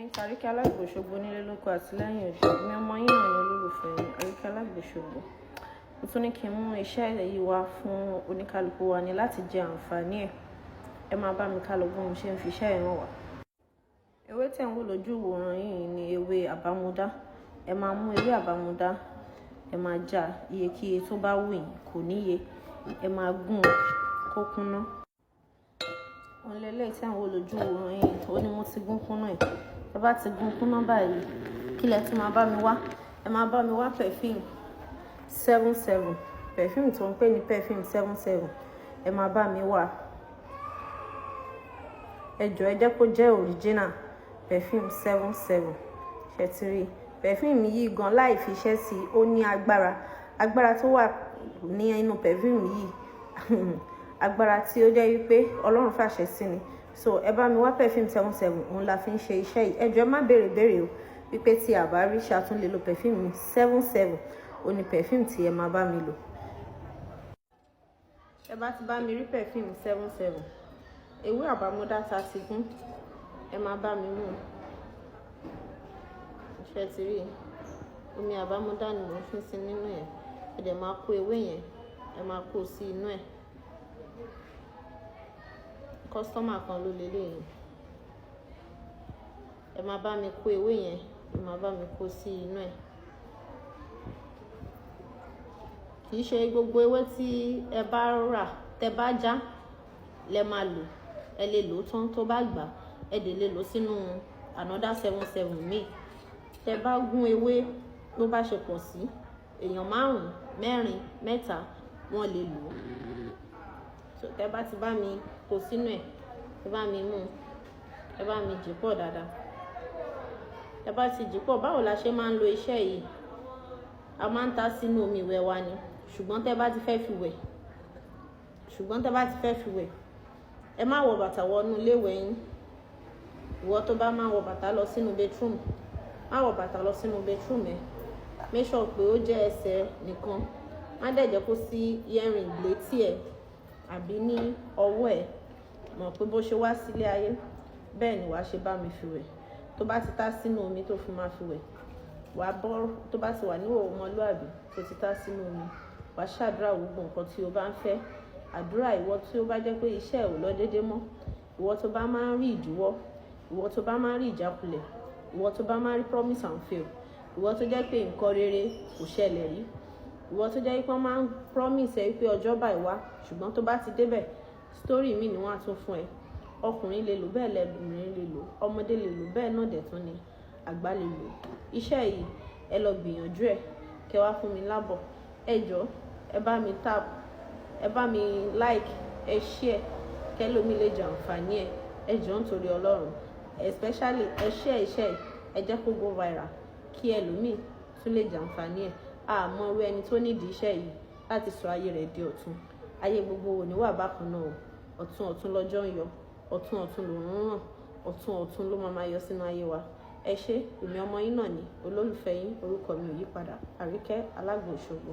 yín Àríkẹ́ Alágbo Òṣogbo nílé lóko àtìlẹ́yìn òdì. Èmi ọmọ yín náà ni olólùfẹ́ yín Àríkẹ́ Alágbo Òṣogbo. Mo tún ní kí n mú iṣẹ́ yìí wá fún oníkálukú wa ní láti jẹ àǹfààní ẹ̀. Ẹ máa bá mi ká lọ bí mo ṣe ń fi iṣẹ́ ìran wá. Ewé tẹ̀ ń wò lójú ìwòran yìí ni ewé àbámúdá. Ẹ máa mú ewé àbámúdá, ẹ máa já iyekíye tó bá wù yín, kò níye. Ẹ máa gún kó kúnná. Òun lélẹ́yìí tí àwọn olójú ìwòran yìí ó ní mo ti gún kúnná ẹ̀. Ẹ bá ti gún kúnná báyìí, kí lẹ tún máa bá mi wá? Ẹ máa bá mi wá perfume 77. Perfume tó ń pè ní perfume 77. Ẹ máa bá mi wá. Ẹ jọ̀ọ́ ẹ jẹ́ kó jẹ́ original perfume 77. Ṣé ti rí? Perfume yìí gan láì fi iṣẹ́ sí ó ní agbára. Agbára tó wà ní inú perfume yìí agbára tí ó jẹ́ wípé Ọlọ́run fàṣẹ sí ni. So ẹ bá mi wá perfume 77, òun la fi ń ṣe iṣẹ́ yìí. Ẹ jọ̀ọ́ má béèrè o wípé tí a bá rí ṣàtún lè lo perfume 77. Ó ní perfume tí ẹ máa bá mi lò. Ẹ bá ti bá mi rí perfume 77, ewé àbámúdá tá ti gún, ẹ máa bá mi mú. Ṣé ti rí? Omi àbámúdá ni mo fi sí nínú ẹ̀. Ẹ dẹ̀ máa kó ewé yẹn, ẹ máa kó sí inú ẹ̀. Kọ́sítọ́mà kan ló lélẹ́yìn. Ẹ máa bá mi kó ewé yẹn, ẹ máa bá mi kó sí inú ẹ̀. Kì í ṣe gbogbo ewé tí ẹ bá rà, tẹ bá já lẹ máa lò. Ẹ lè lò tán tó bá gbà. Ẹ dẹ̀ lè lò sínú another 77 míì. Tẹ bá gún ewé ló bá ṣe pọ̀ sí, èèyàn 5, 4, 3 wọ́n lè lò. So tẹ bá ti bá mi kó sínú ẹ̀, ẹ bá mi mú, ẹ bá mi jì pọ̀ dáadáa. Ẹ bá ti jì pọ̀, báwo la ṣe máa ń lo iṣẹ́ yìí? A máa ń ta sínú omi ìwẹ̀ wa ni. Ṣùgbọ́n tẹ bá ti fẹ́ fi wẹ̀, ẹ má wọ bàtà wọnú ilé ìwẹ̀ yín. Ìwọ tó bá máa wọ bàtà lọ sínú bedroom, má wọ bàtà lọ sínú bedroom ẹ. Make sure pé ó jẹ́ ẹsẹ̀ nìkan. Má dẹ̀ jẹ́ kó sí earring létí ẹ àbí ní ọwọ́ ẹ. Mọ̀ pé bó ṣe wá sílé ayé, bẹ́ẹ̀ ni wàá ṣe bá mi fi wẹ̀. Tó bá ti tá sínú omi tó fi máa fi wẹ̀, wàá bọ́. Tó bá ti wà ní ìhòòhò ọmọlúàbí tó ti tá sínú omi, wàá ṣàdúrà gbogbo nǹkan tí o bá ń fẹ́. Àdúrà ìwọ tí ó bá jẹ́ pé iṣẹ́ ò lọ déédéé mọ́, ìwọ tó bá máa ń rí ìdíwọ́, ìwọ tó bá máa ń rí ìjákulẹ̀, ìwọ tó bá máa ń rí promise and fail, ìwọ tó jẹ́ pé nǹkan rere kò ṣẹlẹ̀ rí, ìwọ tó jẹ́ pé wọ́n máa ń promise ẹ pé ọjọ́ báyìí wá, ṣùgbọ́n tó bá ti débẹ̀, story mi ni wọ́n á tún fún ẹ. Ọkùnrin lè lò bẹ́ẹ̀, lẹ́bìnrin lè lò, ọmọdé lè lò bẹ́ẹ̀ náà dẹ̀ tún ni àgbà lè lò. Iṣẹ́ yìí ẹ lọ gbìyànjú ẹ̀, kẹ́ wá fún mi lábọ̀. Ẹ jọ̀ọ́ ẹ bá mi tap, ẹ bá mi like, ẹ share, kẹ́ lómi lè jẹ àǹfààní ẹ̀. Ẹ jọ̀ọ́ nítorí Ọlọ́run, especially ẹ share iṣẹ́ yìí, ẹ jẹ́ kó go viral kí ẹlòmíì tún lè jẹ àǹfààní ẹ̀. Àmọ́ irú ẹni tó nídìí iṣẹ́ yìí láti sọ ayé rẹ̀ di ọ̀tun. Ayé gbogbo ò ní wà bákan náà o. Ọ̀tun lọ́jọ́ ń yọ, ọ̀tun lòún ràn, ọ̀tun ló máa yọ sínú ayé wa. Ẹ ṣé, èmi ọmọ yín náà ni olólùfẹ́ yín, orúkọ mi ò yí padà, Àríkẹ́ Alágbo Òṣogbo.